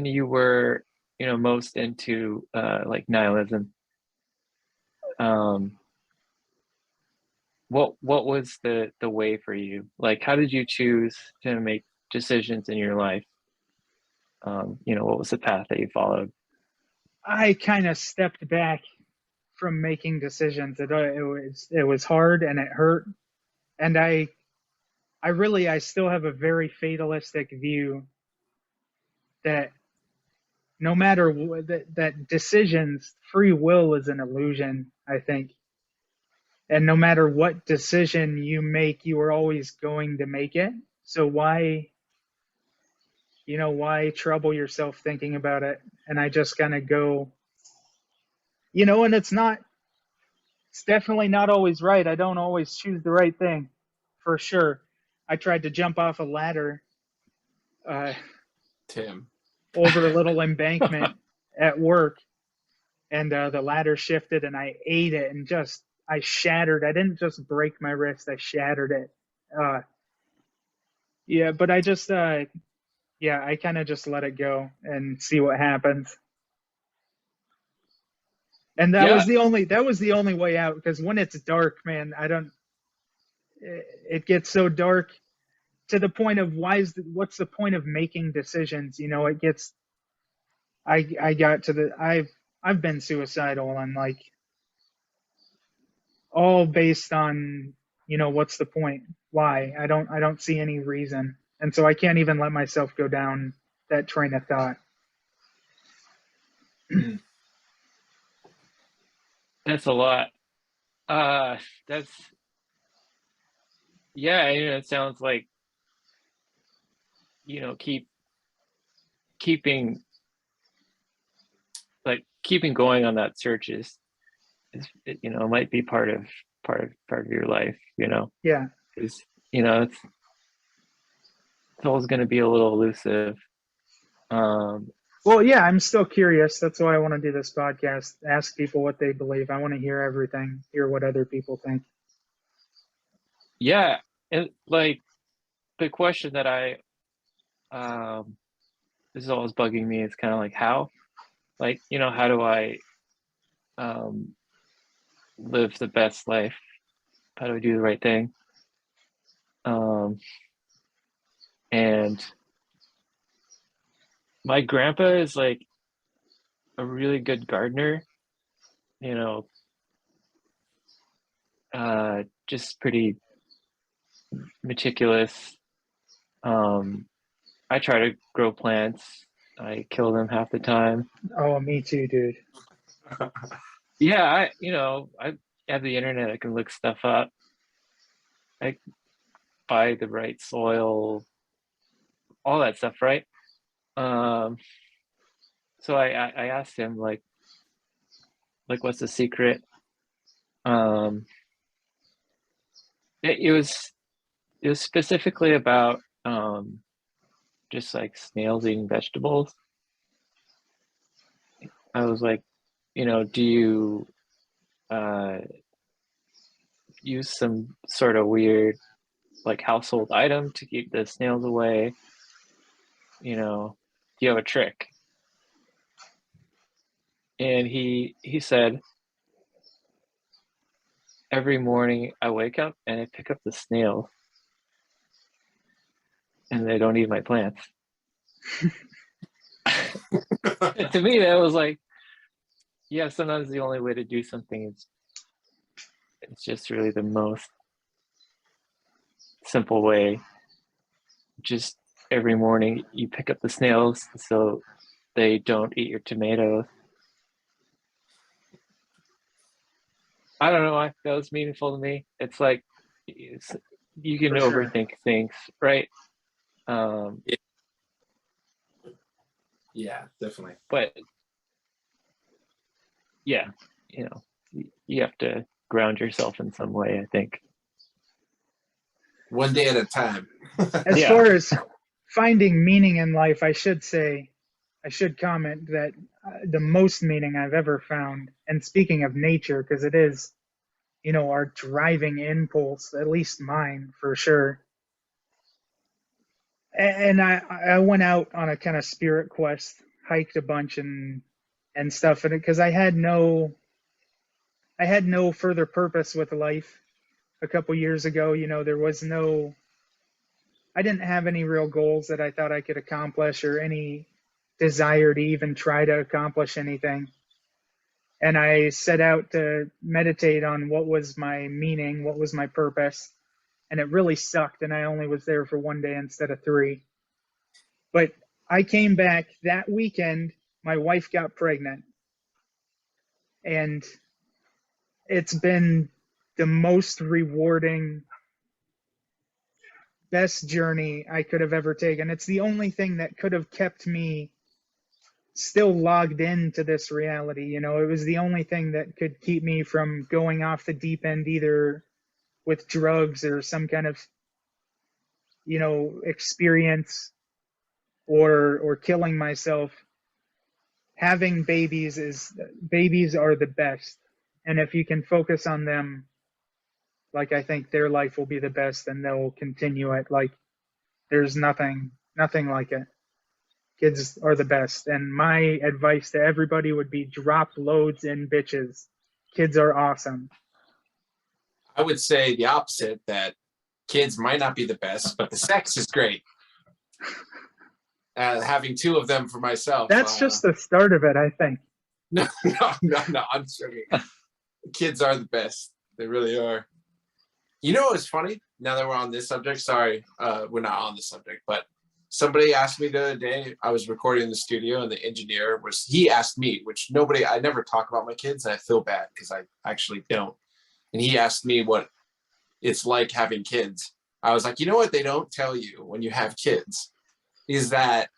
you were, you know, most into like nihilism. What was the way for you? Like, how did you choose to make decisions in your life? You know, what was the path that you followed? I kind of stepped back from making decisions. It was hard and it hurt, and I still have a very fatalistic view that no matter that decisions, free will is an illusion, I think. And no matter what decision you make, you are always going to make it. So why trouble yourself thinking about it? And I just kind of go, and it's definitely not always right. I don't always choose the right thing, for sure. I tried to jump off a ladder Tim. over a little embankment at work, and the ladder shifted and I ate it and I shattered. I didn't just break my wrist, I shattered it. Yeah, but I just I kind of just let it go and see what happens. And that was the only way out, because when it's dark, man, it gets so dark to the point of what's the point of making decisions? It gets I got to I've been suicidal, and like all based on, what's the point? Why? I don't see any reason. And so I can't even let myself go down that train of thought. That's a lot. That's, yeah, it sounds like, keeping going on that search might be part of your life, Yeah. because it's always going to be a little elusive. Well, yeah, I'm still curious. That's why I want to do this podcast. Ask people what they believe. I want to hear everything, hear what other people think. Yeah, and like the question that this is always bugging me, is kind of like how do I live the best life? How do I do the right thing? And my grandpa is like a really good gardener, just pretty meticulous. I try to grow plants. I kill them half the time. Oh, me too, dude. Yeah, I have the internet. I can look stuff up. I buy the right soil, all that stuff, right? So I asked him like what's the secret? It was specifically about just like snails eating vegetables. I was like, do you use some sort of weird like household item to keep the snails away? Do you have a trick? And he said, every morning I wake up and I pick up the snails and they don't eat my plants. And to me, that was like, yeah, sometimes the only way to do something is it's just really the most simple way. Just every morning you pick up the snails so they don't eat your tomatoes. I don't know why that was meaningful to me. It's like you can overthink things, right? Yeah, definitely. But yeah, you have to ground yourself in some way, I think. One day at a time. As Yeah. far as finding meaning in life, I should comment that the most meaning I've ever found, and speaking of nature, because it is, our driving impulse, at least mine for sure. And I went out on a kind of spirit quest, hiked a bunch and stuff, and because I had no further purpose with life a couple years ago. There was I didn't have any real goals that I thought I could accomplish or any desire to even try to accomplish anything. And I set out to meditate on what was my meaning, what was my purpose. And it really sucked. And I only was there for one day instead of 3. But I came back that weekend, my wife got pregnant. And it's been the most rewarding, best journey I could have ever taken. It's the only thing that could have kept me still logged into this reality. It was the only thing that could keep me from going off the deep end, either with drugs or some kind of, experience or killing myself. Having babies are the best. And if you can focus on them, like, I think their life will be the best and they'll continue it. Like, there's nothing like it. Kids are the best. And my advice to everybody would be drop loads in bitches. Kids are awesome. I would say the opposite, that kids might not be the best, but the sex is great. Having 2 of them for myself. That's just the start of it, I think. No, I'm joking. Kids are the best. They really are. What's funny? Now that we're on this subject, sorry, we're not on the subject, but somebody asked me the other day, I was recording in the studio and the engineer he asked me, which I never talk about my kids, and I feel bad because I actually don't. And he asked me what it's like having kids. I was like, what they don't tell you when you have kids is that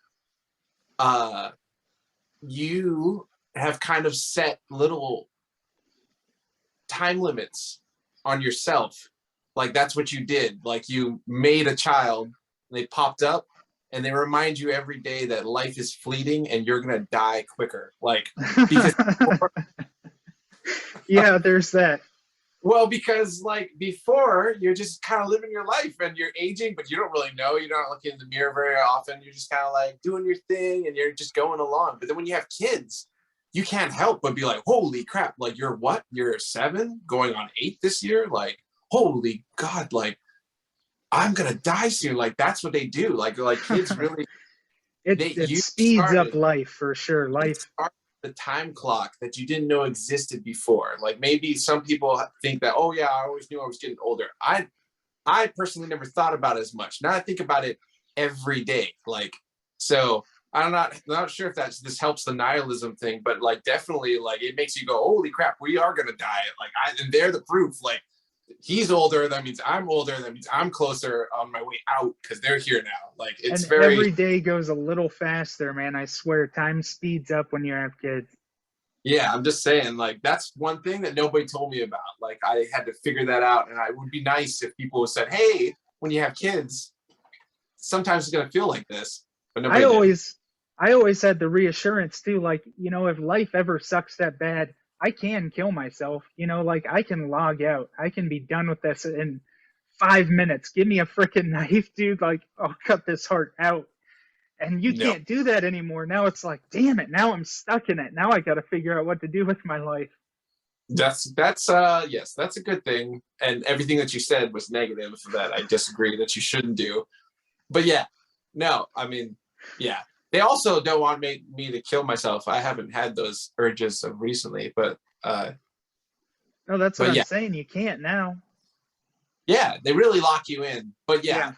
you have kind of set little time limits on yourself. Like, that's what you did. Like, you made a child, and they popped up, and they remind you every day that life is fleeting and you're going to die quicker. Like, because yeah, there's that. Well, because like before, you're just kind of living your life and you're aging, but you don't really know. You're not looking in the mirror very often. You're just kind of like doing your thing and you're just going along. But then when you have kids, you can't help but be like, holy crap, like you're what? You're 7 going on 8 this year? Like, holy God, like I'm going to die soon. Like that's what they do. Like kids really. It speeds up life for sure. Life. The time clock that you didn't know existed before. Like maybe some people think that, oh yeah, I always knew I was getting older. I personally never thought about it as much. Now I think about it every day. Like, so I'm not sure if this helps the nihilism thing, but like definitely like it makes you go, holy crap, we are gonna die. Like and they're the proof. Like he's older, that means I'm older, that means I'm closer on my way out because they're here now. Like it's and every day goes a little faster, man. I swear, time speeds up when you have kids. Yeah, I'm just saying, like that's one thing that nobody told me about. Like I had to figure that out, and it would be nice if people said, "Hey, when you have kids, sometimes it's gonna feel like this." but I nobody did. always had the reassurance too, like, you know, if life ever sucks that bad, I can kill myself. You know, like I can log out. I can be done with this in 5 minutes. Give me a freaking knife, dude. Like, I'll cut this heart out. And you No, can't do that anymore. Now it's like, damn it, now I'm stuck in it. Now I got to figure out what to do with my life. that's yes, that's a good thing. And everything that you said was negative that I disagree that you shouldn't do. But yeah, no, I mean, yeah. They also don't want me to kill myself. I haven't had those urges of recently, but No, that's what but I'm yeah, saying. You can't now. yeah, they really lock you in. But yeah, Yeah.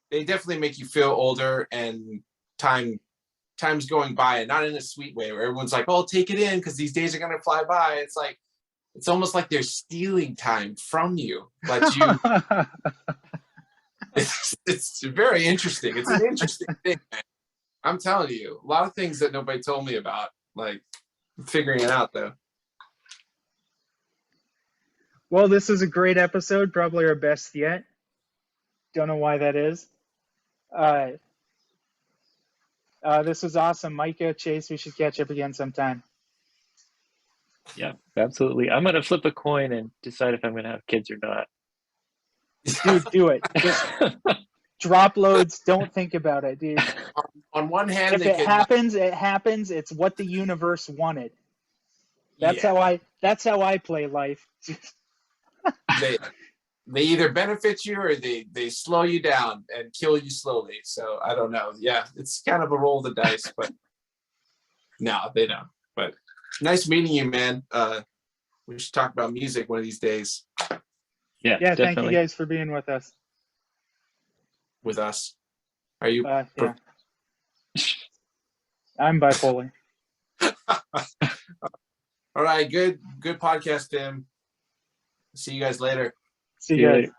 they definitely make you feel older and time's going by, and not in a sweet way where everyone's like, "Oh, take it in because these days are gonna fly by." It's like it's almost like they're stealing time from you, but you. It's very interesting. It's an interesting thing, man. I'm telling you, a lot of things that nobody told me about, like figuring it out though. Well, this is a great episode, probably our best yet. Don't know why that is. Uh, this was awesome. Micah, Chase, we should catch up again sometime. Yeah, absolutely. I'm gonna flip a coin and decide if I'm gonna have kids or not. Dude, do it. Just drop loads. Don't think about it, dude. On one hand, If they it could, happens, it happens. It's what the universe wanted. That's yeah, how I play life. they either benefit you or they slow you down and kill you slowly. So I don't know. Yeah, it's kind of a roll of the dice, but no, they don't. But nice meeting you, man. We should talk about music one of these days Yeah, Yeah, thank you definitely. guys for being with us. with us. Are you? Yeah. I'm bipolar. All right, good podcast, Tim. See you guys later. See See you you guys. later.